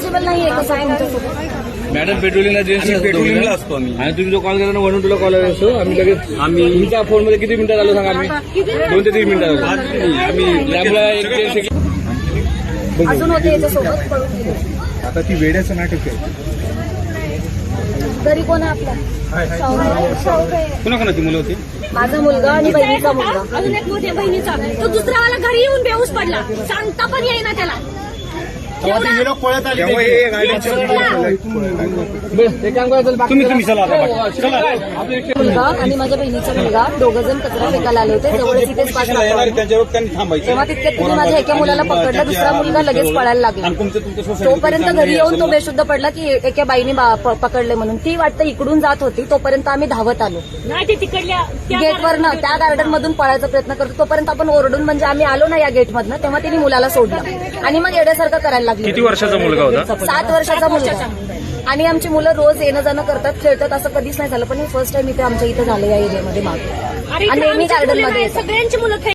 Possible नाहीये कसं तुमच्यासोबत. मॅडम पेट्रोलिंगला असतो आम्ही आणि तुम्ही जो कॉल केला ना म्हणून तुला कॉल असतो आम्ही लगेच तुमच्या फोनमध्ये किती मिनिटात आलो सांगा आम्ही 2 ते 3 मिनिटात आलो आम्ही त्यामुळे एक अजून होते याच्यासोबत पळून गेले. आता ती वेड्याचं नाटक आहे. घरी कोण आहे आपला? कोणाकोणाची मुलं होती माझा मुलगा आणि बहिणीचा मुलगा. अजून एक मोठ्या बहिणीचा तो दुसऱ्यावाला घरी येऊन बेऊस पडला, सांगता पण येईना त्याला. मुलगा आणि माझ्या बहिणीचा मुलगा दोघं जण कचरा फेकायला आले होते. जवळच इथेच पाच तेव्हा तितक्यात तिने माझ्या एका मुलाला पकडलं, दुसरा मुलगा लगेच पळायला लागला. तोपर्यंत घरी येऊन तो बेशुद्ध पडला की एका बाईने पकडले म्हणून. ती वाटतं इकडून जात होती, तोपर्यंत आम्ही धावत आलो. नाही ते तिकडल्या गेटवरनं त्या गार्डन मधून पळायचा प्रयत्न करतो, तोपर्यंत आपण ओरडून म्हणजे आम्ही आलो ना या गेटमधनं, तेव्हा तिने मुलाला सोडलं आणि मग येण्यासारखं करायला लागली. किती वर्षाचा मुलगा होता 7 वर्षाचा मुलगा. आणि आमची मुलं रोज येणं जाणं करतात, खेळतात, असं कधीच नाही झालं. पण हे फर्स्ट टाइम इथे आमच्या इथे झालं या एरियामध्ये मागे. आणि नेहमी गार्डनमध्ये सगळ्यांची मुलं